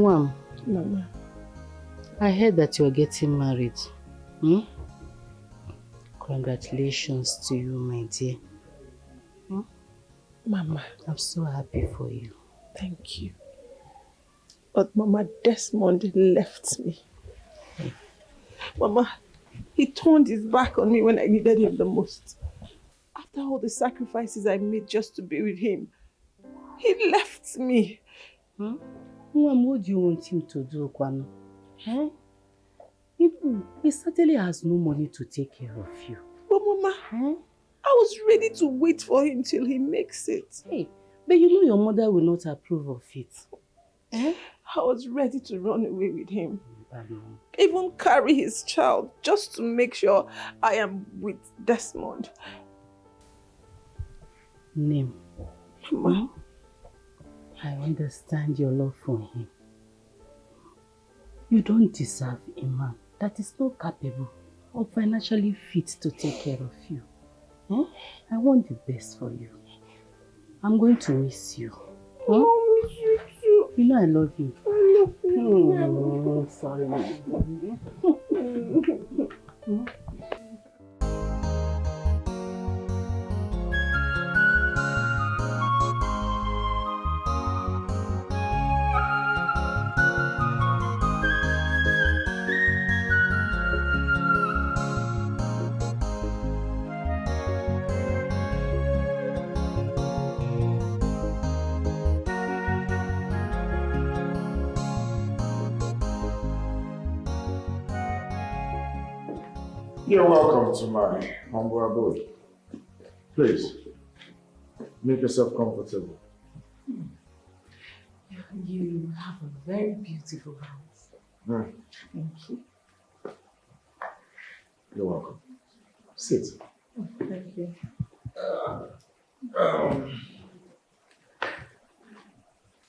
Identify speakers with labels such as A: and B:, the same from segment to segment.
A: Mom,
B: Mama.
A: I heard that you are getting married. Hmm? Congratulations to you, my dear. Hmm?
B: Mama.
A: I'm so happy for you.
B: Thank you. But Mama, Desmond left me. Mama, he turned his back on me when I needed him the most. After all the sacrifices I made just to be with him, he left me.
A: Hmm? Mom, what do you want him to do, Kwano? Eh? He certainly has no money to take care of you.
B: But Mama, I was ready to wait for him till he makes it.
A: Hey, but you know your mother will not approve of it. Eh?
B: I was ready to run away with him. Even carry his child just to make sure I am with Desmond.
A: Name.
B: Mama.
A: I understand your love for him. You don't deserve a man that is not capable or financially fit to take care of you. I want the best for you. I'm going to miss you.
B: I miss you too.
A: You know I love you.
B: I love you.
A: Oh, sorry.
C: You're welcome to my humble abode. Please, make yourself comfortable.
B: You have a very beautiful house. Thank you.
C: You're welcome. Sit.
B: Oh, thank you.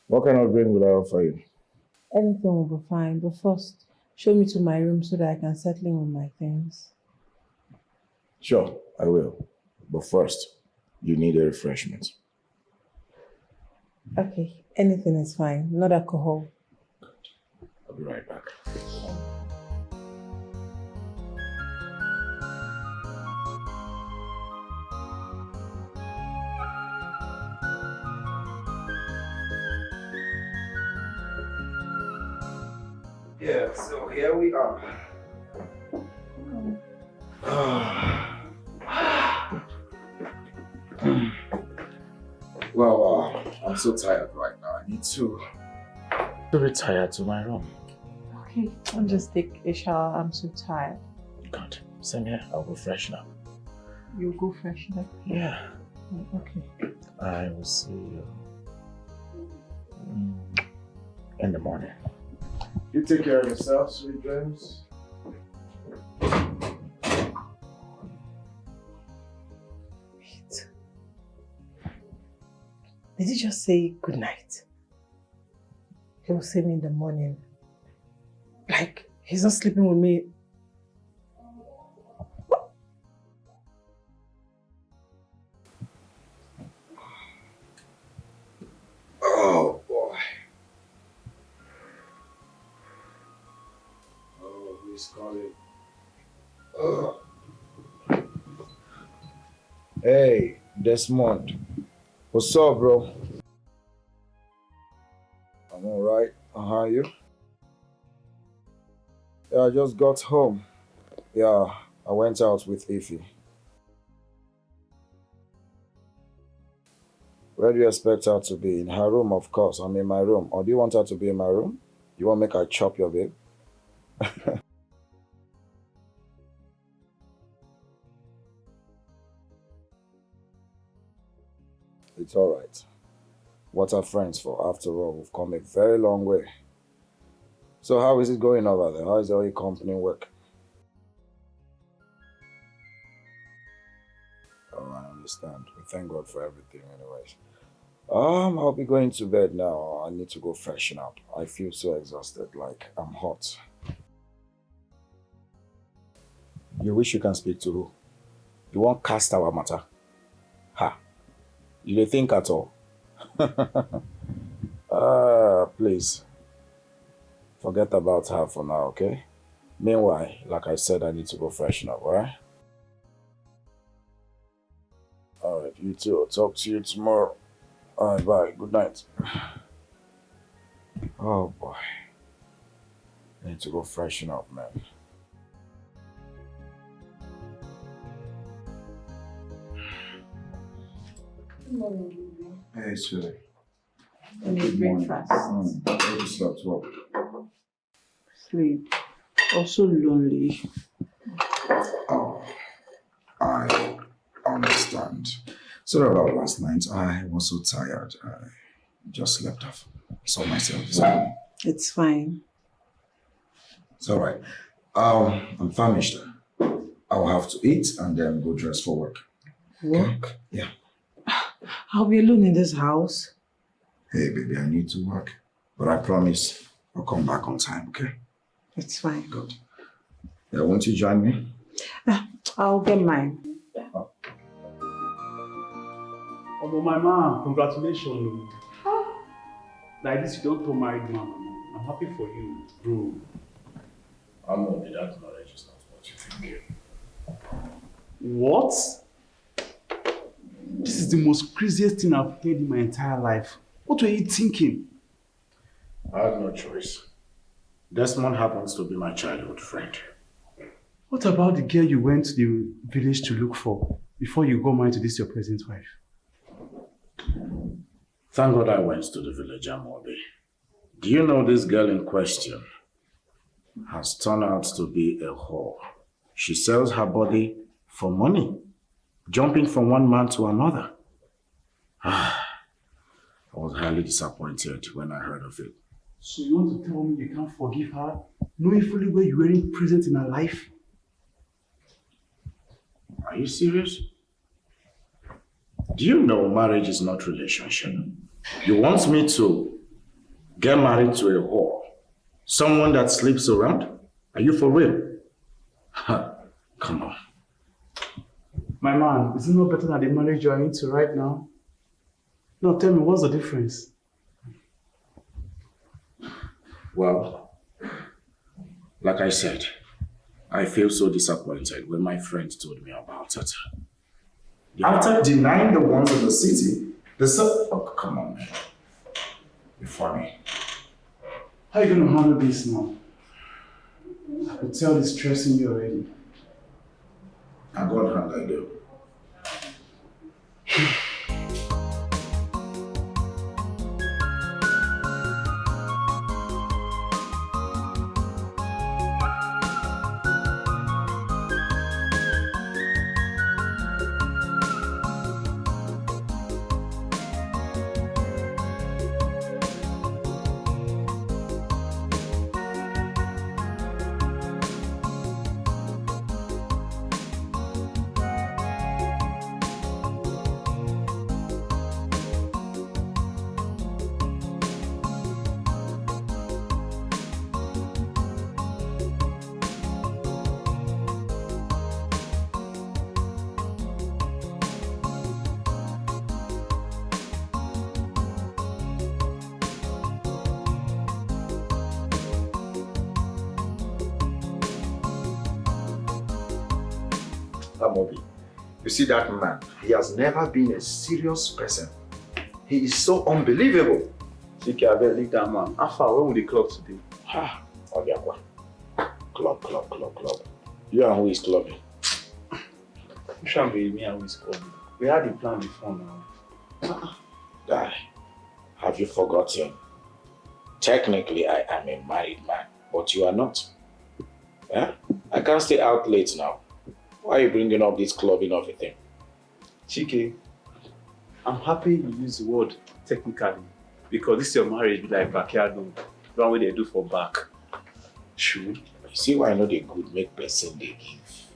C: What kind of drink will I offer you?
B: Anything will be fine, but first, show me to my room so that I can settle in with my things.
C: Sure, I will. But first, you need a refreshment.
B: Okay, anything is fine. Not alcohol.
C: I'll be right back. Yeah, so here we are. Well, I'm so tired right now. I need to retire to my room.
B: Okay, I'll just take a shower. I'm so tired.
C: Good. Same here. I'll go freshen up.
B: You'll go freshen up?
C: Yeah.
B: Okay.
C: I will see you in the morning. You take care of yourself, sweet dreams.
B: Wait. Did he just say good night? He will see me in the morning. Like, he's not sleeping with me.
C: Oh boy. Oh, who's calling? Oh. Hey, Desmond. What's up, bro? I'm alright. How are you? Yeah, I just got home. Yeah, I went out with Ify. Where do you expect her to be? In her room, of course. I'm in my room. Or do you want her to be in my room? You want to make her chop your babe? It's alright. What are friends for? After all, we've come a very long way. So how is it going over there? How is all your company work? Oh, I understand. We thank God for everything anyways. I'll be going to bed now. I need to go freshen up. I feel so exhausted, like I'm hot. You wish you can speak to who? You won't cast our matter? Ha! You don't think at all? Please. Forget about her for now, okay? Meanwhile, like I said, I need to go freshen up, alright? Alright, you too. I'll talk to you tomorrow. Alright, bye. Good night. Oh boy. I need to go freshen up, man.
B: Good morning, Lily.
C: Hey, sweetie.
B: Good breakfast.
C: I just slept well.
B: Sleep. Also lonely.
C: Oh, I understand. Sorry about last night. I was so tired. I just slept off. Saw myself. So
B: It's fine.
C: it's all right. I'm famished. I'll have to eat and then go dress for work.
B: Work?
C: Yeah.
B: I'll be alone in this house.
C: Hey, baby, I need to work. But I promise I'll come back on time, okay?
B: It's fine.
C: Good. Yeah, won't you join me?
B: I'll get mine.
D: Oh, my man, congratulations. Like this, you don't tell married man. I'm happy for you, bro.
C: I'm only that marriage is not what you think.
D: What? This is the most craziest thing I've heard in my entire life. What were you thinking?
C: I have no choice. Desmond happens to be my childhood friend.
D: What about the girl you went to the village to look for before you got married to this your present wife?
C: Thank God I went to the village, Amobi. Do you know this girl in question has turned out to be a whore? She sells her body for money, jumping from one man to another. I was highly disappointed when I heard of it.
D: So you want to tell me you can't forgive her, knowing fully well you weren't present in her life?
C: Are you serious? Do you know marriage is not relationship? You want me to get married to a whore? Someone that sleeps around? Are you for real? Come on.
D: My man, is it not better than the marriage you are into right now? No, tell me, what's the difference?
C: Well, like I said, I feel so disappointed when my friend told me about it. After denying the ones in the city, oh, come on, man. You're funny.
D: How are you going to handle this now? I could tell it's stressing you already.
C: I got hand I do.
E: Amobi, you see that man, he has never been a serious person. He is so unbelievable.
D: Chike, I better leave that man. How far? When will the club today?
C: Obiakwa. Club. You and who is clubbing?
D: You shan't be me and who is clubbing. We had the plan before now.
C: Guy, have you forgotten? Technically, I am a married man, but you are not. Yeah? I can't stay out late now. Why are you bringing up this clubbing of a thing?
D: Chike, I'm happy you use the word technically because this your marriage be like backyard home. The one way they do for back.
C: True. You see why I know they good make person they give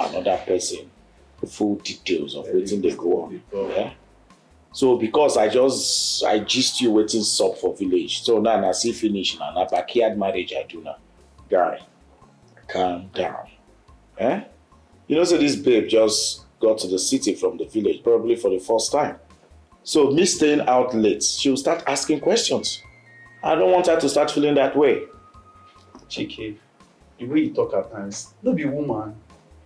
C: another person full details of waiting they go on. Yeah? So because I gist you waiting sub for village. So now I see finish now. Na backyard marriage I do now. Guy, calm down. Eh? You know, so this babe just got to the city from the village, probably for the first time. So me staying out late, she'll start asking questions. I don't want her to start feeling that way.
D: Chike, the way you talk at times, don't be woman.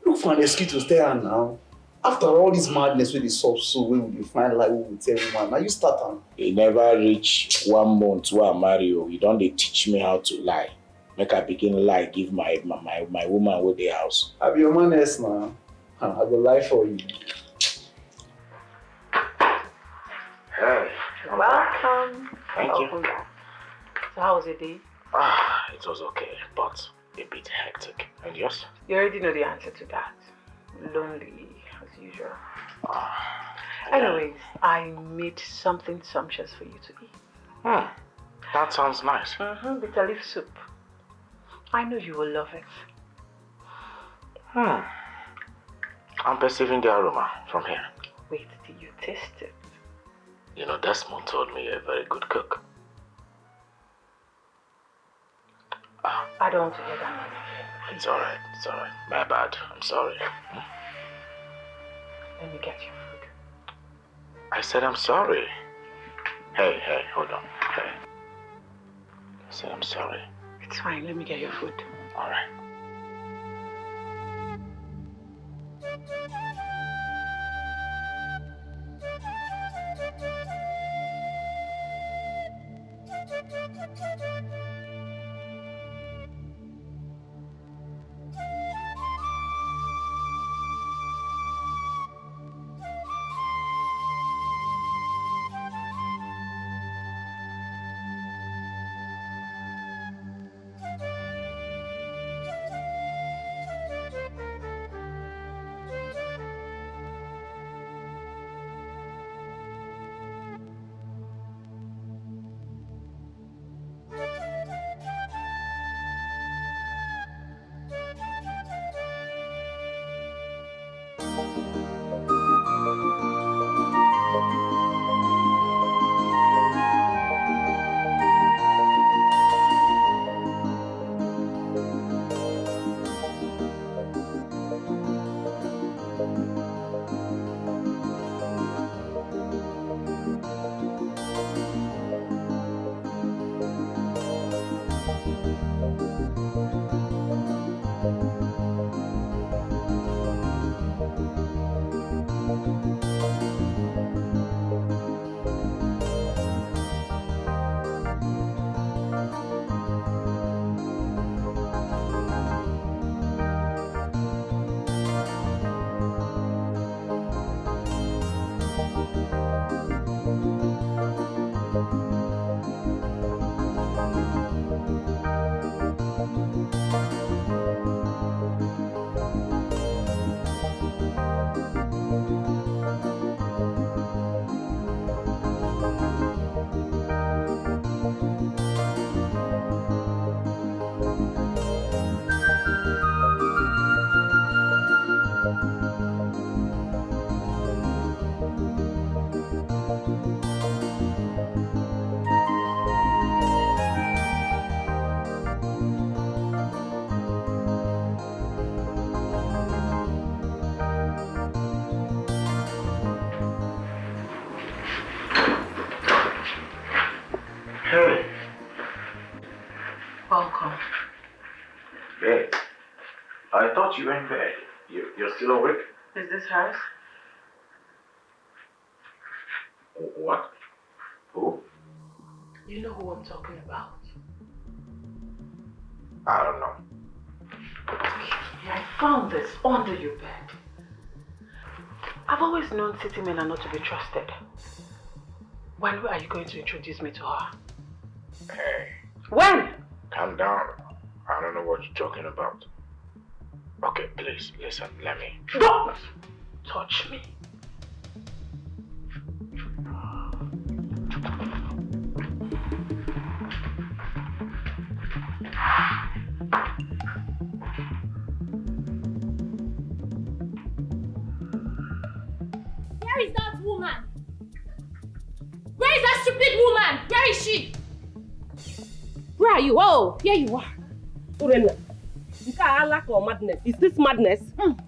D: Look for an excuse to stay her now. After all this madness with the soft soul, when we find like we will tell woman, now you start on.
C: It never reach 1 month where I marry you. You don't dey teach me how to lie. Make I begin lie, give my woman with the house.
D: I be your man else now. I go lie for you.
C: Hey.
F: Welcome.
C: Thank
F: Welcome
C: you.
F: back. So how was your day?
C: It was okay, but a bit hectic. And yours?
F: You already know the answer to that. Lonely, as usual. Anyways, I made something sumptuous for you to eat.
C: That sounds nice.
F: Bitter leaf soup. I know you will love it.
C: I'm perceiving the aroma from here.
F: Wait till you taste it.
C: You know, Desmond told me you're a very good cook.
F: I don't want to hear that.
C: It's alright. My bad. I'm sorry.
F: Let me get your food.
C: I said I'm sorry. Hey, hold on. Hey. I said I'm sorry.
F: It's fine, let me get your food.
C: Alright. Hey.
F: Welcome.
C: Hey. I thought you were in bed. You're still awake?
F: Is this hers?
C: What? Who?
F: You know who I'm talking about.
C: I don't know.
F: I found this under your bed. I've always known city men are not to be trusted. When are you going to introduce me to her?
C: Hey.
F: When?
C: Calm down. I don't know what you're talking about. Okay, please, listen, let me.
F: Don't touch me.
G: Where is that woman? Where is that stupid woman? Where is she? Where are you? Oh, here you are.
B: Urena,
H: Lack or madness? Is this madness?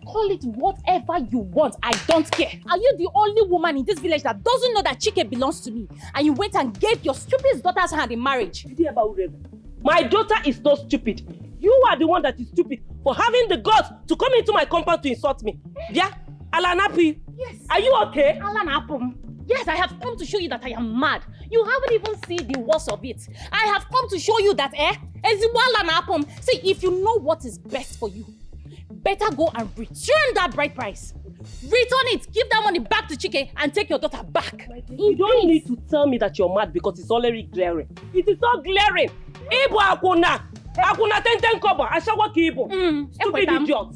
G: Call it whatever you want. I don't care. Are you the only woman in this village that doesn't know that Chike belongs to me? And you went and gave your stupid daughter's hand in marriage?
H: My daughter is not stupid. You are the one that is stupid for having the guts to come into my compound to insult me. Yeah? Alanapi?
G: Yes.
H: Are you okay?
G: Alanapum. Yes, I have come to show you that I am mad. You haven't even seen the worst of it. I have come to show you that, see, if you know what is best for you, better go and return that bride price. Return it, give that money back to Chike and take your daughter back.
H: You don't need to tell me that you're mad because it's already glaring. It is not glaring. Ibu akuna. Akuna ten kobo. Ashawa ki ibu. Stupid idiot.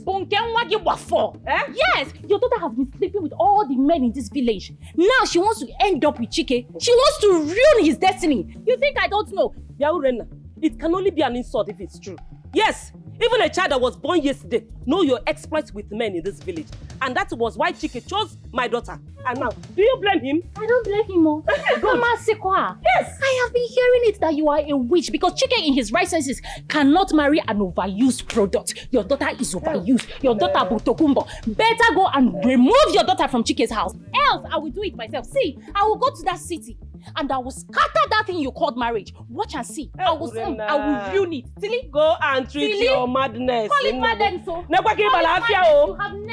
G: Yes, your daughter has been sleeping with all the men in this village. Now she wants to end up with Chike. She wants to ruin his destiny. You think I don't know?
H: Yaurena, it can only be an insult if it's true. Yes, even a child that was born yesterday know your exploits with men in this village. And that was why Chike chose my daughter. And now, do you blame him?
G: I don't blame him, oh.
H: Yes!
G: I have been hearing it that you are a witch because Chike in his right senses cannot marry an overused product. Your daughter is overused. Your daughter Botokumbo. Better go and remove your daughter from Chike's house. Else, I will do it myself. See, I will go to that city and I will scatter that thing you called marriage. Watch and see. I will ruin it. Silly.
H: Go and treat your madness.
G: Call it madness, so.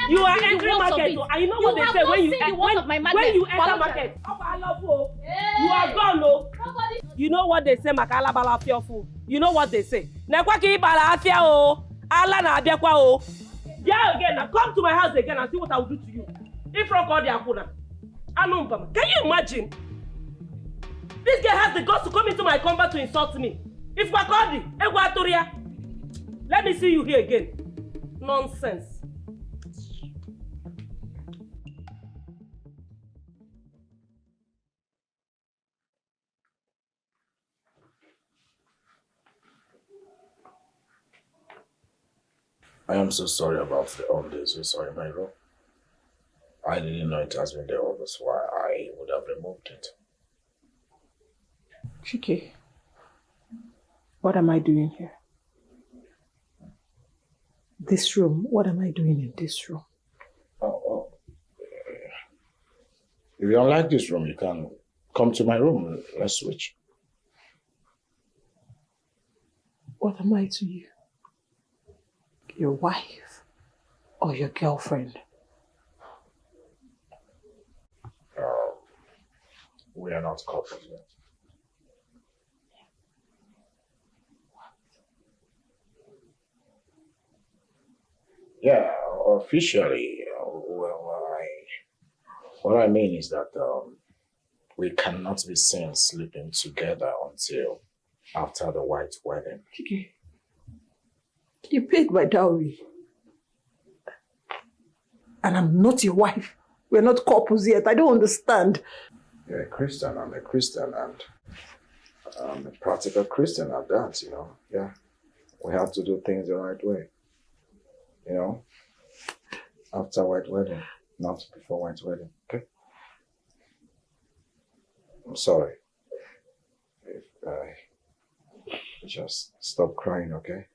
H: You are entering market. And you know what they say when you enter market? You are gone, no. You know what they say, Makala Balafia fool. You know what they say. Nekwaki Balafia o. Allah na abiakwa o. Yeah, again, now come to my house again and see what I will do to you. If not call the Akuna. Can you imagine? This guy has the guts to come into my compound to insult me. If Wakodi, Eguatoria, let me see you here again. Nonsense.
C: I am so sorry about all this. So sorry, my bro. I didn't know it has been there all this while. I would have removed it.
B: Chike, what am I doing here? This room, what am I doing in this room?
C: Oh. If you don't like this room, you can come to my room. Let's switch.
B: What am I to you? Your wife or your girlfriend?
C: We are not couples yet. Yeah, officially, what I mean is that we cannot be seen sleeping together until after the white wedding.
B: Okay. You paid my dowry. And I'm not your wife. We're not couples yet. I don't understand.
C: You're a Christian, I'm a Christian, and I'm a practical Christian at that, you know. Yeah. We have to do things the right way. You know? After white wedding, not before white wedding, okay? I'm sorry. If just stop crying, okay?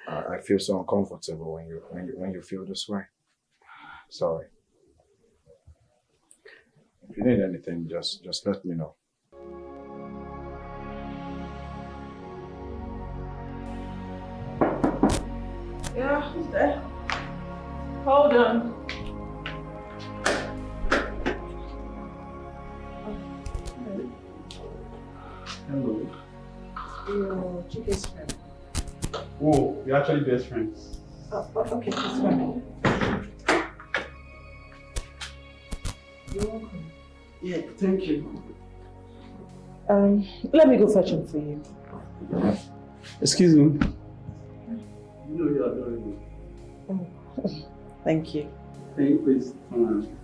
C: I feel so uncomfortable when you feel this way. Sorry. If you need anything, just let me know.
B: Yeah, who's there? Hold on.
D: Hello.
B: Your Chike's friend.
D: Oh, we're actually best friends.
B: Oh, okay, that's fine. You're welcome.
D: Yeah, thank you.
B: Let me go fetch him for you.
D: Excuse me. You know you're adorable.
B: Oh, thank you.
D: Can you please turn around?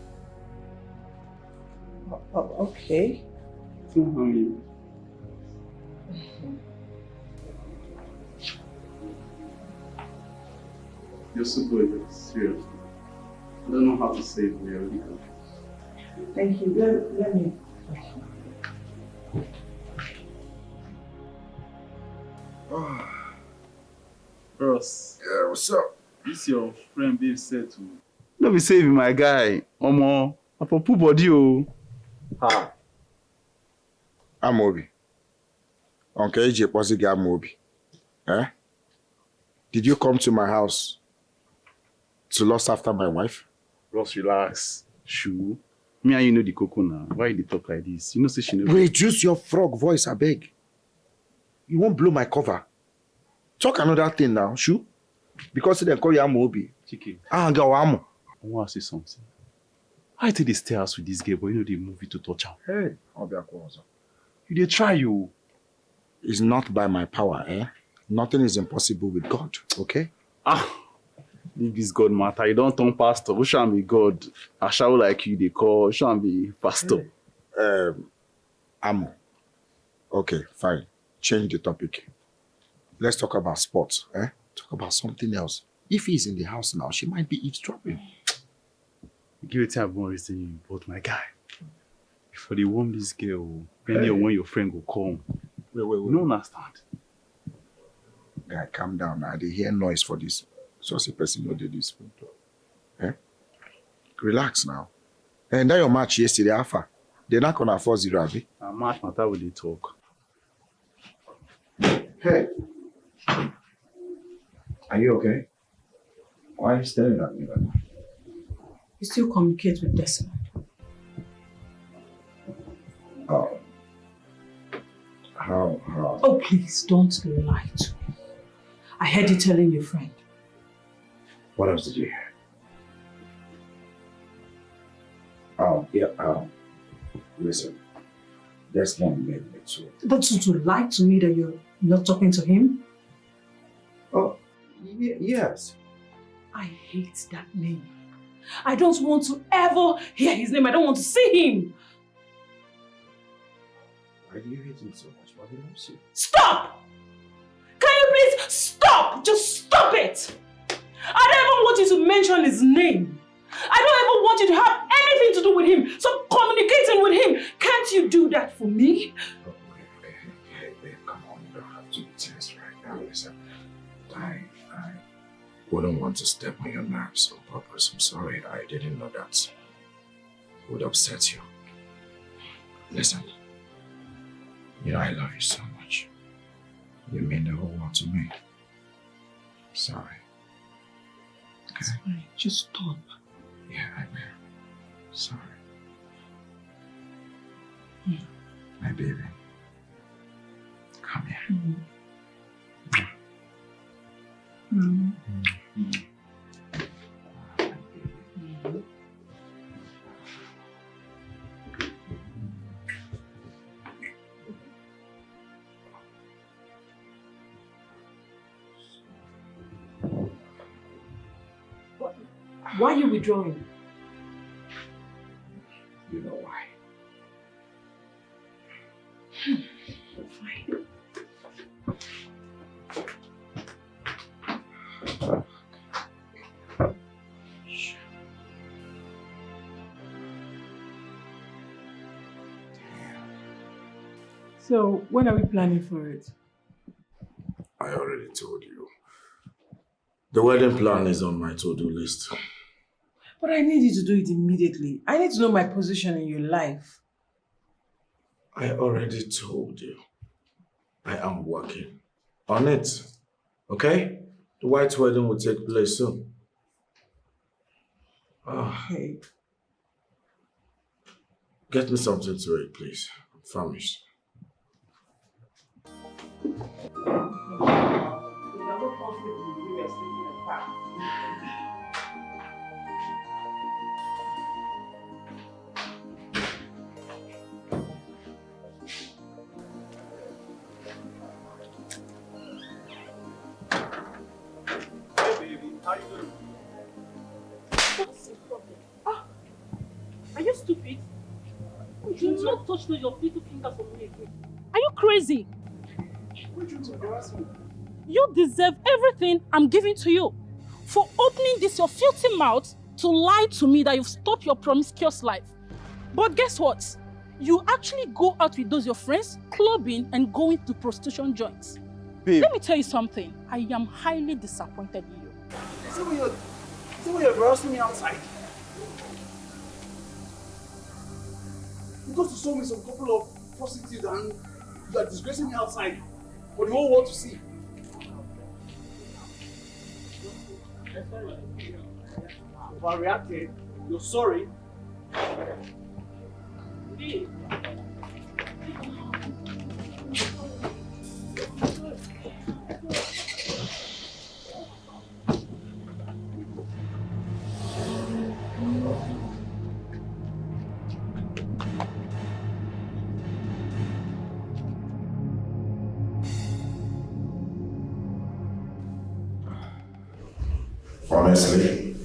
B: Oh, okay.
D: Turn around. You're so good, seriously. I don't know how to say it, but you're really good.
B: Thank you. Let me.
E: what's up?
D: This your friend Dave said to. No be saving my guy. Omo, I for put body o.
E: Ha. Amobi. Uncle AJ Posigi Amobi. Eh? Did you come to my house to lust after my wife?
D: Ross, relax. Shoo. Me and you know the cocoa now. Why you dey talk like this? You know say she never.
E: Reduce your frog voice, I beg. You won't blow my cover. Talk another thing now, Shoo. Because they call you Amobi.
D: Chike.
E: Go Amo.
D: I want to say something. I take the stairs with this girl, but you know they move it to touch her.
E: Hey, Obiakwozo.
D: You dey try you.
E: It's not by my power, eh? Nothing is impossible with God, okay?
D: Leave this God matter. You don't turn pastor. Who shall be God? I shall like you, they call. Who shall be pastor?
E: Amo. Okay, fine. Change the topic. Let's talk about sports, eh? Talk about something else. If he's in the house now, she might be eavesdropping.
D: Give it time, one reason you, but my guy. Before they warm this girl, when your friend will come.
E: Wait.
D: You don't understand.
E: Guy, calm down now. They hear noise for this. So a person know they do this. Eh? Relax now. And that your match yesterday, Alpha. They're not gonna 4-0, Abby.
D: A match matter when they talk.
E: Hey. Are you okay? Why are you staring at me like that?
A: You still communicate with Desmond?
E: Oh. How?
A: Oh, please, don't lie to me. I heard you telling your friend.
E: What else did you hear? Listen. Desmond made me too.
A: That's to lie to me that you're not talking to him?
E: Oh, yes.
A: I hate that name. I don't want to ever hear his name. I don't want to see him.
E: Why do you hate him so much? Why do you see?
A: Stop! Can you please stop? Just stop it! I don't even want you to mention his name. I don't even want you to have anything to do with him. Stop communicating with him. Can't you do that for me?
E: Okay, babe, come on. You don't have to do this right now. Listen, I wouldn't want to step on your nerves on purpose. I'm sorry. I didn't know that would upset you. Listen, you know I love you so much. You mean the whole world to me. I'm sorry. Okay?
A: It's fine. Just stop.
E: Yeah, I will. Sorry. My baby. Come here.
A: Why are you withdrawing?
E: You know why.
A: Fine.
B: So, when are we planning for it?
C: I already told you. The wedding plan is on my to-do list.
B: But I need you to do it immediately. I need to know my position in your life.
C: I already told you. I am working on it. Okay? The white wedding will take place soon.
B: Okay.
C: Get me something to eat, please. I'm famished.
G: Are you stupid? You do not touch your little fingers on me again. Are you crazy? You deserve everything I'm giving to you. For opening this your filthy mouth to lie to me that you've stopped your promiscuous life. But guess what? You actually go out with those your friends, clubbing and going to prostitution joints.
D: Babe.
G: Let me tell you something. I am highly disappointed in you.
D: why you're embarrassing me outside? Because you saw me some couple of prostitutes and you are disgracing me outside for the whole world to see. If I reacted, you're sorry.
E: Honestly,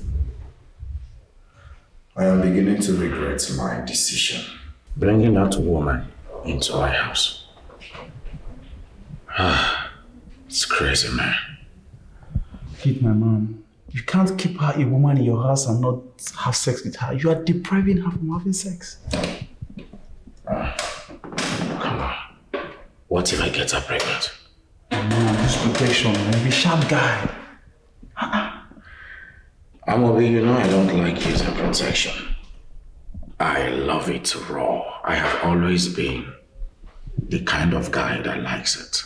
E: I am beginning to regret my decision.
C: Bringing that woman into my house. It's crazy, man.
D: Keep my mom. You can't keep her a woman in your house and not have sex with her. You are depriving her from having sex.
C: Come on. What if I get her pregnant?
D: Man, this protection, man. You're a sharp guy.
C: Amobi, you know I don't like using protection. I love it raw. I have always been the kind of guy that likes it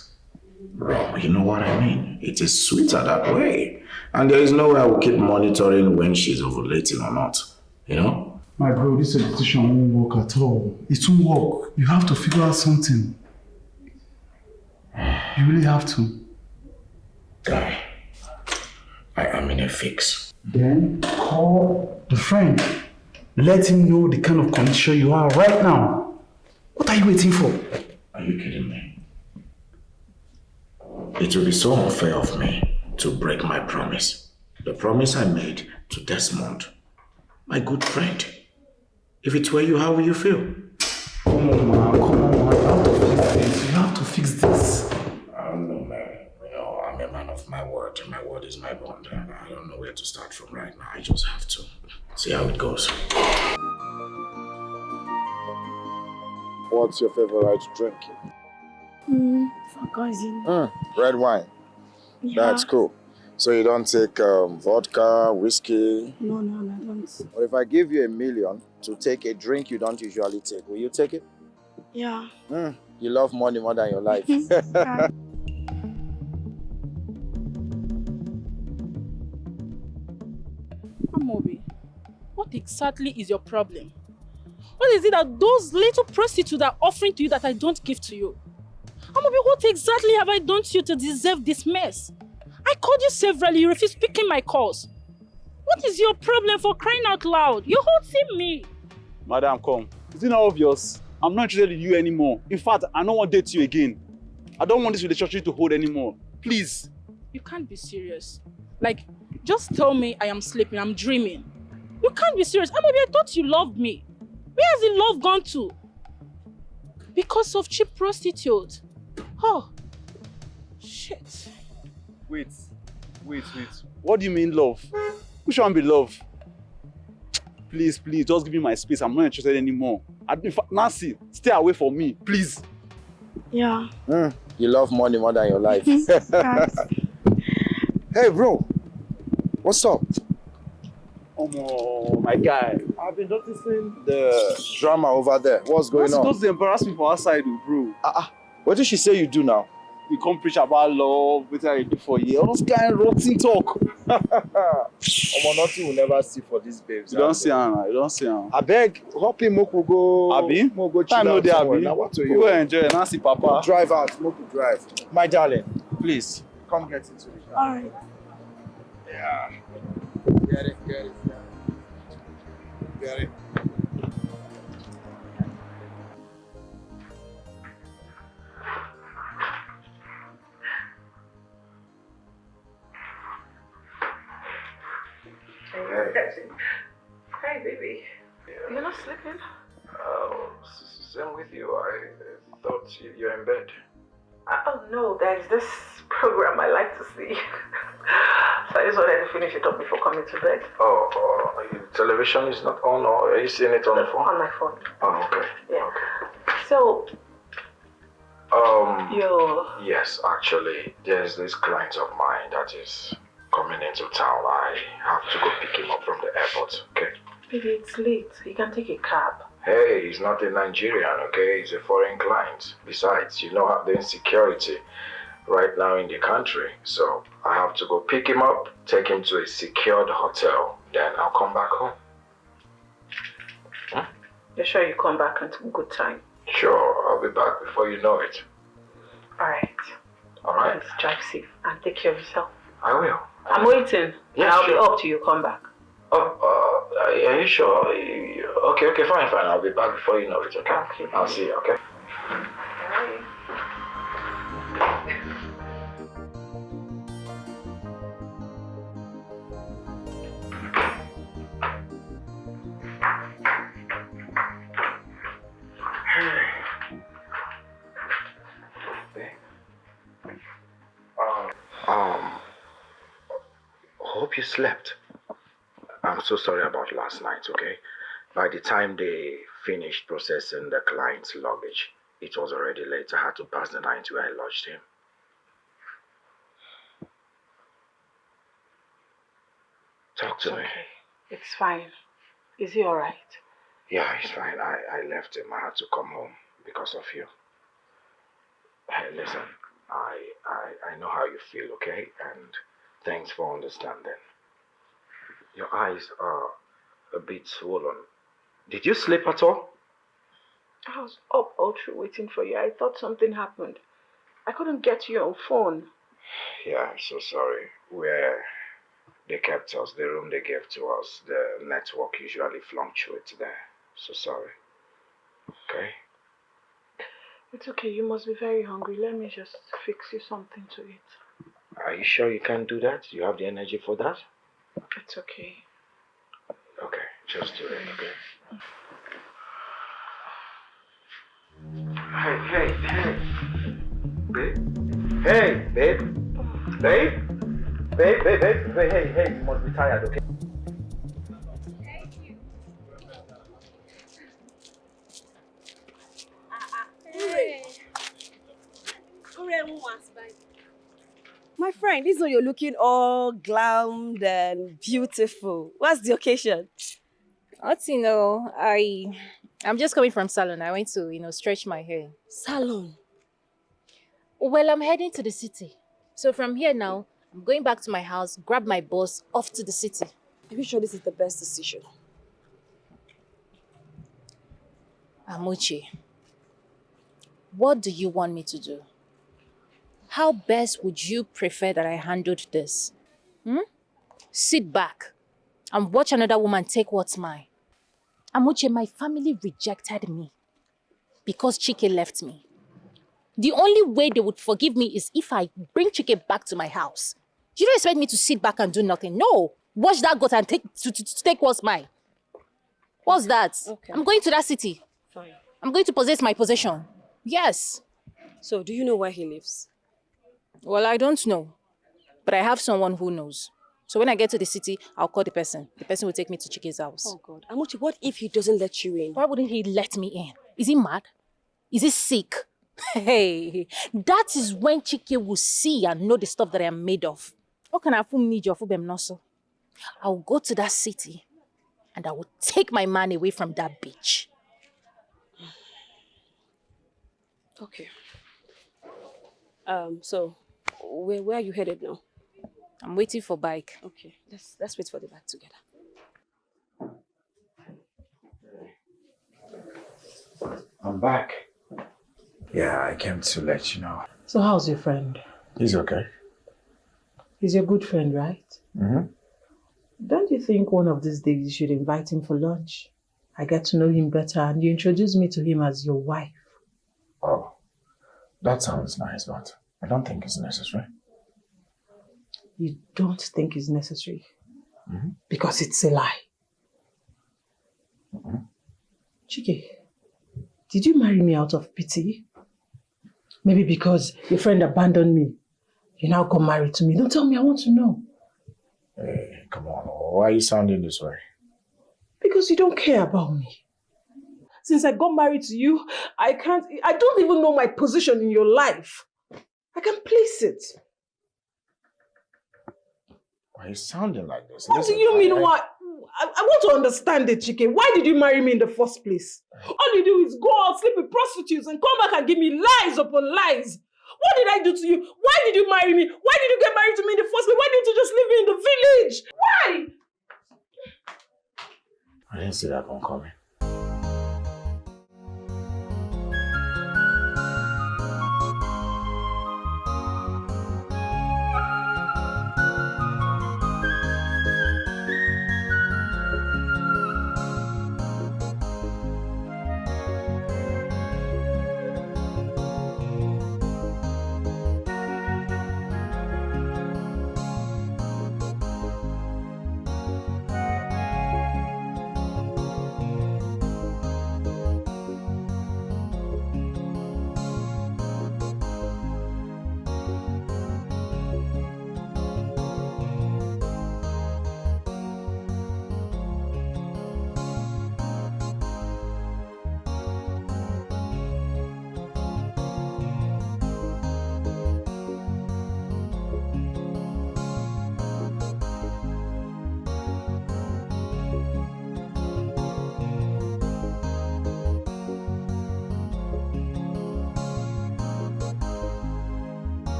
C: raw. You know what I mean? It is sweeter that way. And there is no way I will keep monitoring when she's ovulating or not. You know?
D: My bro, this decision won't work at all. It won't work. You have to figure out something. You really have to.
C: Guy, I am in a fix.
D: Then call the friend. Let him know the kind of condition you are right now. What are you waiting for?
C: Are you kidding me? It will be so unfair of me to break my promise. The promise I made to Desmond, my good friend. If it were you, how will you feel?
D: Come on, man. You have to fix this.
C: I don't know, man. You know, I'm a man of my word. My word is my bond. I don't know where to start from right now. I just have to see how it goes.
I: What's your favorite drink? Red wine.
J: Yeah.
I: That's cool. So you don't take vodka, whiskey?
J: No, I don't.
I: Or if I give you $1 million to take a drink you don't usually take, will you take it?
J: Yeah.
I: You love money more than your life.
J: Yeah.
A: Amobi, what exactly is your problem? What is it that those little prostitutes are offering to you that I don't give to you? Amobi, what exactly have I done to you to deserve this mess? I called you severally, you refused picking my calls. What is your problem, for crying out loud? You're hurting me.
D: Madam, come. Is it not obvious? I'm not interested in you anymore. In fact, I don't want to date you again. I don't want this relationship to hold anymore. Please.
A: You can't be serious. Like, just tell me I am sleeping, I'm dreaming. You can't be serious. Amobi, I thought you loved me. Where has the love gone to? Because of cheap prostitutes. Oh, shit.
D: Wait. What do you mean love? Who should be love? Please, just give me my space. I'm not interested anymore. Nancy, stay away from me, please.
J: Yeah.
I: You love money more than your life. Hey, bro. What's up?
D: Oh my guy. I've been noticing
I: The drama over there. What's going on?
D: Don't embarrass me for outside, bro.
I: What did she say you do now?
D: You come preach about love, what I do for you. All those kind of rotten talk.
I: Nothing will never see for these babes.
D: You don't see her.
I: I beg, help him, Moku go.
D: Abi?
I: Moku go chill
D: Time no
I: out
D: dey,
I: somewhere.
D: Abi.
I: Now what to
D: We
I: you?
D: go enjoy. Nancy, Papa.
I: Drive out, Moku drive. My darling, please, come get into the car.
J: Alright.
I: Yeah. Get it.
F: Hi, baby. You're not sleeping?
E: Same with you. I thought you're in bed.
F: Oh no, there's this program I like to see. So I just wanted to finish it up before coming to bed.
E: Television is not on, or are you seeing it on the phone?
F: On my phone.
E: Oh, okay.
F: Yeah.
E: Okay.
F: So,
E: Yes, actually, there's this client of mine that is coming into town. I have to go pick him up from the airport, okay?
F: Baby, it's late. You can take a cab.
E: Hey, he's not a Nigerian, okay? He's a foreign client. Besides, you know the insecurity right now in the country. So I have to go pick him up, take him to a secured hotel. Then I'll come back home.
F: You're sure you come back at a good time?
E: Sure, I'll be back before you know it.
F: Alright.
E: Alright.
F: Let's drive safe and take care of yourself.
E: I will.
F: I'm waiting.
E: Yeah,
F: I'll
E: sure.
F: be up till you come back.
E: Oh, are you sure? Okay, fine. I'll be back before you know it, okay?
F: Okay.
E: I'll see you, okay?
F: Bye.
E: Hope you slept. I'm so sorry about last night, okay? By the time they finished processing the client's luggage, it was already late. I had to pass the night where I lodged him. Talk to me.
F: Okay. It's fine. Is he alright?
E: Yeah, he's fine. I left him. I had to come home because of you. Hey, listen, I know how you feel, okay? And thanks for understanding. Your eyes are a bit swollen. Did you sleep at all?
F: I was up all through waiting for you. I thought something happened. I couldn't get to your phone.
E: Yeah, I'm so sorry. Where they kept us, the room they gave to us, the network usually fluctuates there. So sorry. Okay?
F: It's okay. You must be very hungry. Let me just fix you something to eat.
E: Are you sure you can do that? You have the energy for that?
F: It's okay.
E: Okay, just do it, okay? Hey. Babe? Hey, babe? Babe, hey, you must be tired, okay?
K: My friend, this one you're looking all glammed and beautiful. What's the occasion?
G: I'm just coming from salon. I went to, stretch my hair.
K: Salon?
G: Well, I'm heading to the city. So from here now, I'm going back to my house, grab my boss, off to the city.
K: Are you sure this is the best decision?
G: Amuchi, what do you want me to do? How best would you prefer that I handled this? Sit back and watch another woman take what's mine. Amuche, my family rejected me because Chike left me. The only way they would forgive me is if I bring Chike back to my house. You don't expect me to sit back and do nothing. No. Watch that goat and take what's mine. What's that?
K: Okay.
G: I'm going to that city.
K: Fine.
G: I'm going to possess my possession. Yes.
K: So, do you know where he lives?
G: Well, I don't know. But I have someone who knows. So when I get to the city, I'll call the person. The person will take me to Chike's house.
K: Oh God. Amuchi, what if he doesn't let you in?
G: Why wouldn't he let me in? Is he mad? Is he sick? Hey, that is when Chike will see and know the stuff that I am made of. How can I fool me your noso? I will go to that city and I will take my man away from that bitch.
K: Okay. So where are you headed now?
G: I'm waiting for bike.
K: Okay, let's wait for the bike together.
E: I'm back. Yeah, I came to let you know.
A: So how's your friend?
E: He's okay.
A: He's your good friend, right?
E: Mm-hmm.
A: Don't you think one of these days you should invite him for lunch? I get to know him better and you introduce me to him as your wife.
E: Oh, that sounds nice, but I don't think it's necessary.
A: You don't think it's necessary?
E: Mm-hmm.
A: Because it's a lie.
E: Mm-hmm.
A: Chike, did you marry me out of pity? Maybe because your friend abandoned me. You now got married to me. Don't tell me, I want to know.
E: Hey, come on. Why are you sounding this way?
A: Because you don't care about me. Since I got married to you, I don't even know my position in your life. I can place it.
E: Why are you sounding like this?
B: What do you mean, what? I want to understand it, Chike. Why did you marry me in the first place? All you do is go out, sleep with prostitutes, and come back and give me lies upon lies. What did I do to you? Why did you marry me? Why did you get married to me in the first place? Why didn't you just leave me in the village? Why?
C: I didn't see that one coming.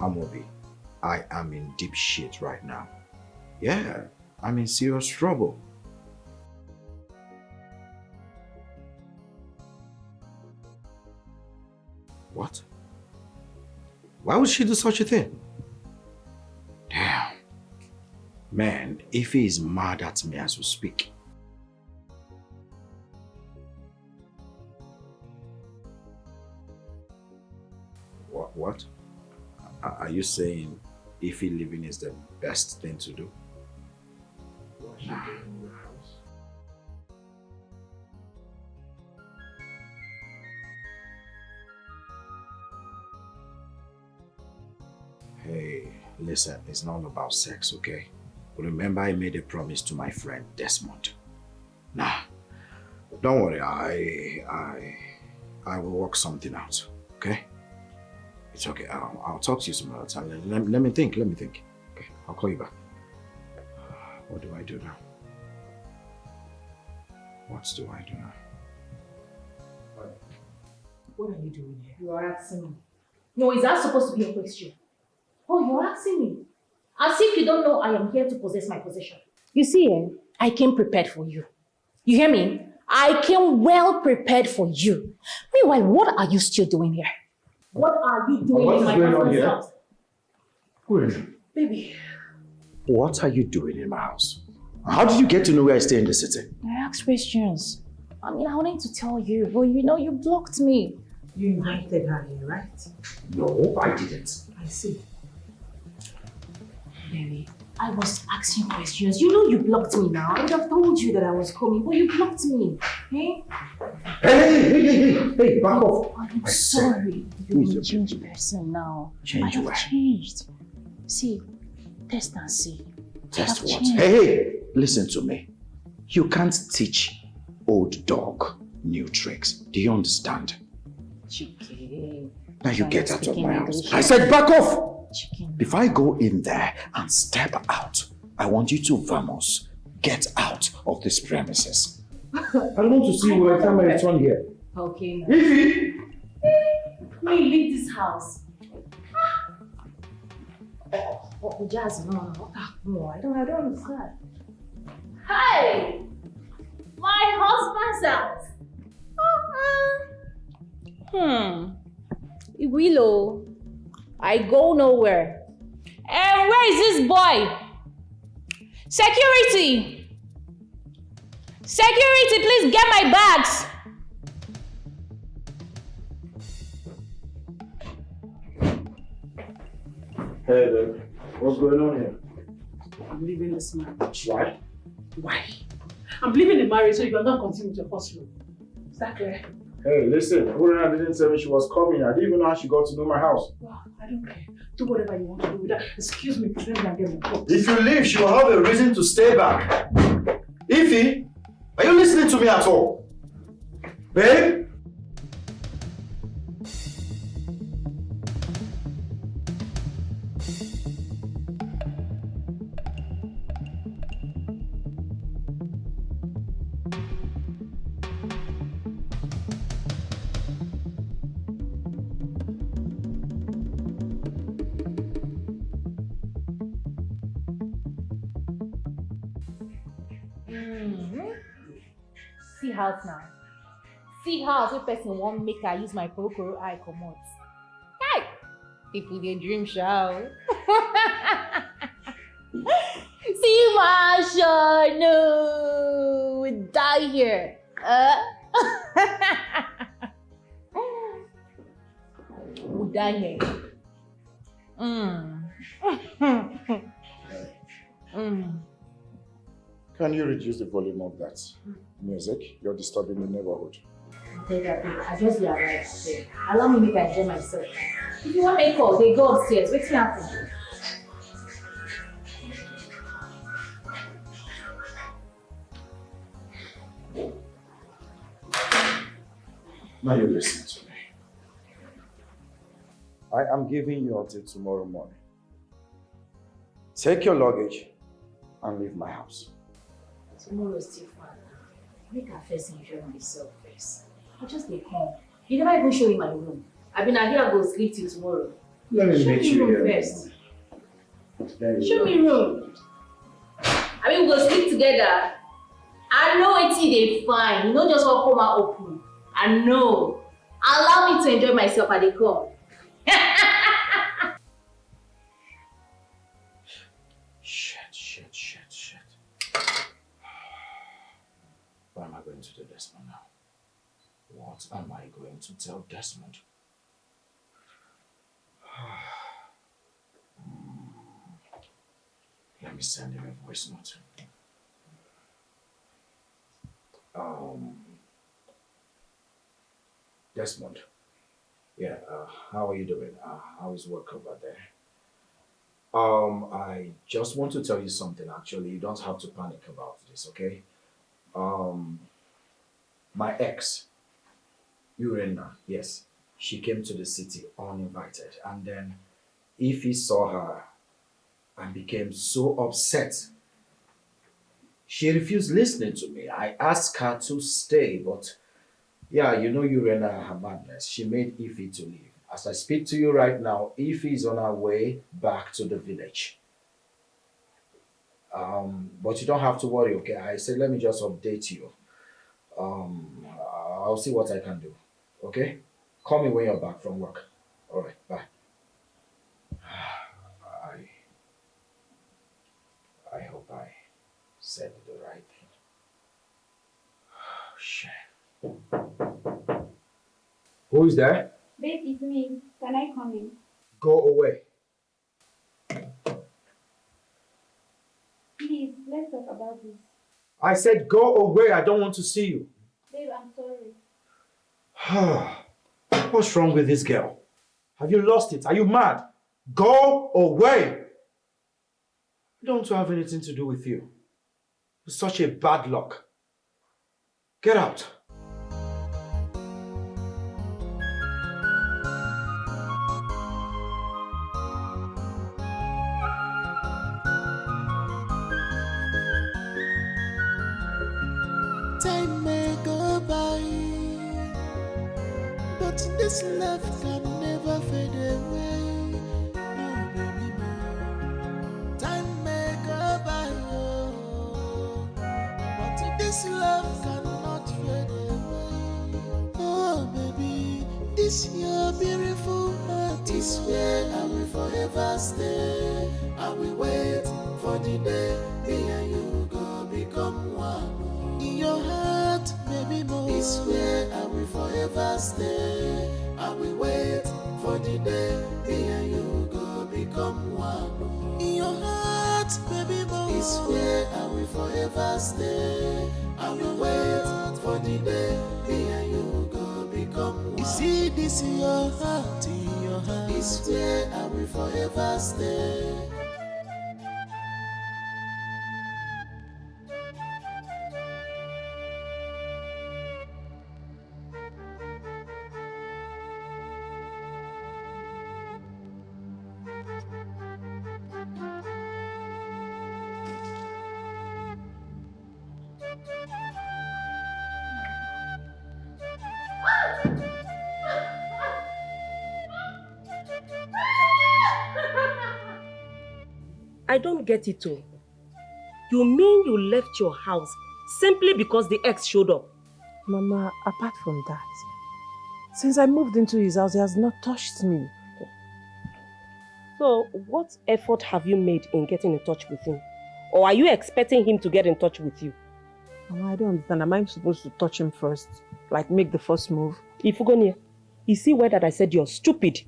E: Amobi, I am in deep shit right now. Yeah, I'm in serious trouble. What? Why would she do such a thing? Damn. Man, Ife is mad at me as we speak. What? Are you saying Ife living is the best thing to do? Nah. Hey, listen, it's not about sex, okay? Remember I made a promise to my friend Desmond. Nah, don't worry, I will work something out, okay? It's okay, I'll talk to you some other time. Let me think. Okay, I'll call you back. What do I do now? What do I do now?
G: What are you doing here? You are asking me. No, is that supposed to be a question? Oh, you're asking me. As if you don't know I am here to possess my possession. You see, I came prepared for you. You hear me? I came well prepared for you. Meanwhile, what are you still doing here? What are you doing in my husband's house?
E: Wait.
G: Baby.
E: What are you doing in my house? How did you get to know where I stay in the city?
G: I asked questions. I mean, I wanted to tell you, but you know, you blocked me.
A: You invited her here, right?
E: No, I didn't.
A: I see.
G: Baby, I was asking questions. You know you blocked me now. I would have told you that I was coming, but you blocked me. Hey?
E: Hey, back off.
G: I'm sorry. You're a changed person now.
E: Change
G: I have
E: where?
G: changed. See, test and see.
E: Test what?
G: Changed.
E: Hey, listen to me. You can't teach old dog new tricks. Do you understand?
G: Chike.
E: Now you get out of my house.
G: English.
E: I said back off!
G: Chicken.
E: If I go in there and step out, I want you to vamos. Get out of this premises. I don't want to see you every time I return here.
G: Okay, now.
E: Ify!
G: May leave this house. Oh, Jazz, no. I don't understand. Hey! My husband's house. Willow, I go nowhere. And where is this boy? Security! Security, please get my bags.
E: Hey, babe. What's going on here?
A: I'm leaving this marriage.
E: Why?
A: Why? I'm leaving the marriage so you can not continue with your first role. Is that clear?
E: Hey, listen. Urana didn't tell me she was coming. I didn't even know how she got to know my house.
A: Wow, I don't care. Do whatever you want to do with that. Excuse me, please, let me get my clothes.
I: If you leave, she will have a reason to stay back. Ify, are you listening to me at all? Babe?
G: See house now. See house wey person wan make I use my kokoro eye comot. Hey! People dey dream sha. See Marsha, no, we die here. We die here.
C: Can you reduce the volume of that music? You're disturbing the neighborhood.
G: I just be alright. Allow me make I enjoy myself. If you want make call, they go upstairs. What's happening?
C: Now you listen to me. I am giving you until tomorrow morning. Take your luggage and leave my house.
G: Tomorrow is still far. Make her first enjoy myself first. I'll just be home. You never even show me my room. I've been here, I'll go sleep till tomorrow.
C: Let me meet you
G: room
C: here.
G: first. Show me room. I mean, we go sleep together. I know it's they fine. You know just what come out open. I know. Allow me to enjoy myself at the come.
C: Shit. What am I going to do, Desmond, now? What am I going to tell Desmond? Let me send him a voice note. Desmond. Yeah, how are you doing? How is work over there? I just want to tell you something, actually. You don't have to panic about this, okay? My ex, Urena, yes, she came to the city uninvited. And then Ify saw her and became so upset. She refused listening to me. I asked her to stay, but yeah, you know Urena and her madness. She made Ify to leave. As I speak to you right now, Ify is on her way back to the village. But you don't have to worry, okay? I said, let me just update you. I'll see what I can do, okay? Call me when you're back from work. All right, bye. I hope I said the right thing. Oh, shit. Who is there?
J: Babe, it's me. Can I come in?
C: Go away.
J: Please, let's talk about this.
C: I said go away. I don't want to see you.
J: Babe, I'm sorry.
C: What's wrong with this girl? Have you lost it? Are you mad? Go away. I don't want to have anything to do with you. It's such a bad luck. Get out.
L: Time may go by, but this love can never fade away. No, baby, no. Time may go by, oh, but this love cannot fade away. Oh, baby, this your beautiful heart is where I will forever stay. I will wait for the day me and you go become one. In your heart, baby, more is where I will forever stay. I will wait for the day me and you go become one. In your heart, baby, more is where I will forever stay. I will wait for the day me and you go become one. You see this in your heart, your hand. It's where I will forever stay.
H: I don't get it all. You mean you left your house simply because the ex showed up?
B: Mama, apart from that, since I moved into his house, he has not touched me.
H: So, what effort have you made in getting in touch with him? Or are you expecting him to get in touch with you?
B: Mama, I don't understand. Am I supposed to touch him first? Like, make the first move?
H: Ifugonia, you see why that I said you're stupid?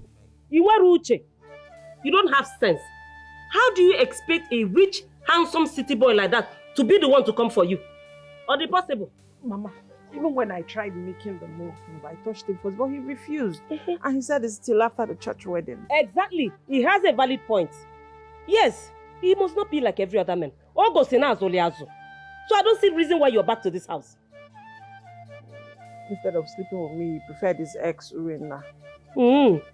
H: You are Uche. You don't have sense. How do you expect a rich, handsome city boy like that to be the one to come for you? Or the possible?
B: Mama, even when I tried making the move, I touched him first, but he refused. And he said it's still after the church wedding.
H: Exactly. He has a valid point. Yes, he must not be like every other man. So I don't see reason why you're back to this house.
B: Instead of sleeping with me, he preferred his ex, Urena.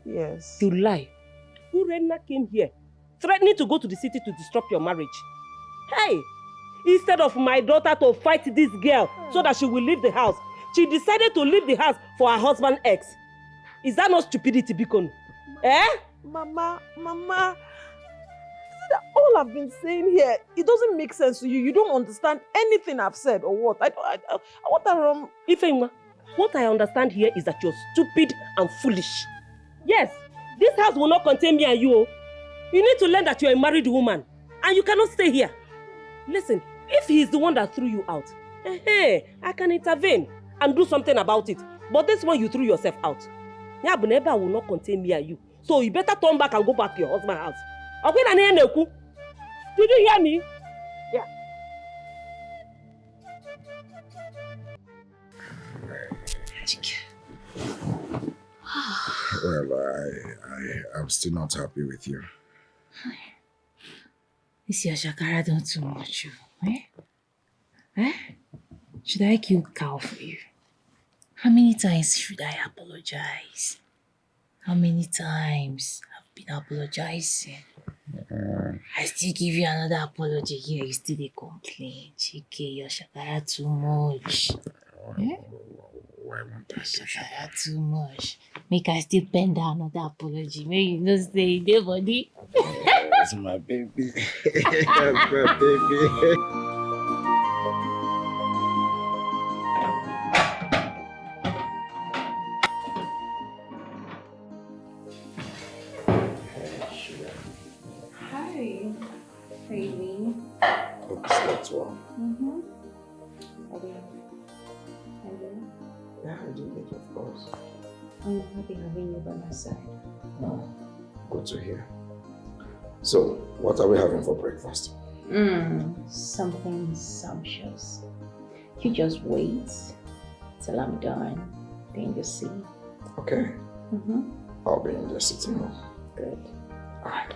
B: Yes.
H: You lie. Urena came here threatening to go to the city to disrupt your marriage. Hey, instead of my daughter to fight this girl so that she will leave the house, she decided to leave the house for her husband's ex. Is that not stupidity, Bikon?
B: Mama, all I've been saying here, it doesn't make sense to you. You don't understand anything I've said or what?
H: Ifeima, what I understand here is that you're stupid and foolish. Yes, this house will not contain me and you. You need to learn that you're a married woman and you cannot stay here. Listen, if he is the one that threw you out, I can intervene and do something about it. But this one you threw yourself out. Yabuneba will not contain me and you. So you better turn back and go back to your husband's house. Did you hear me? Yeah.
E: Well, I'm still not happy with you.
G: This your shakara done too much, Should I kill cow for you? How many times should I apologize? How many times I've been apologizing? I still give you another apology here. You still dey complain. Chike, your shakara too much.
E: Why won't I do
G: shakara too much? Make I still pen down another apology. Make you no say dey body.
E: That's my baby. That's my baby.
J: Baby.
E: Hope you slept well. Yeah, I did, of course.
J: I'm happy having you by my side.
E: Oh, good to hear. So, what are we having for breakfast?
J: Something sumptuous. You just wait till I'm done. Then you see.
E: Okay. I'll be in the sitting room.
J: Good.
E: Alright.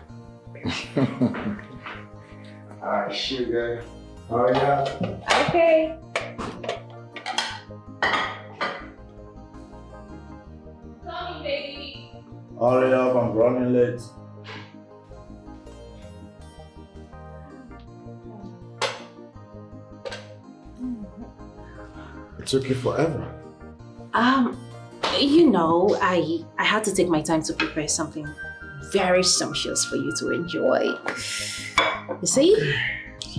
E: Alright, sugar. Hurry up.
J: Okay.
G: Coming, baby.
C: Hurry up, I'm running late.
E: It took you forever.
J: You know, I had to take my time to prepare something very sumptuous for you to enjoy. You see?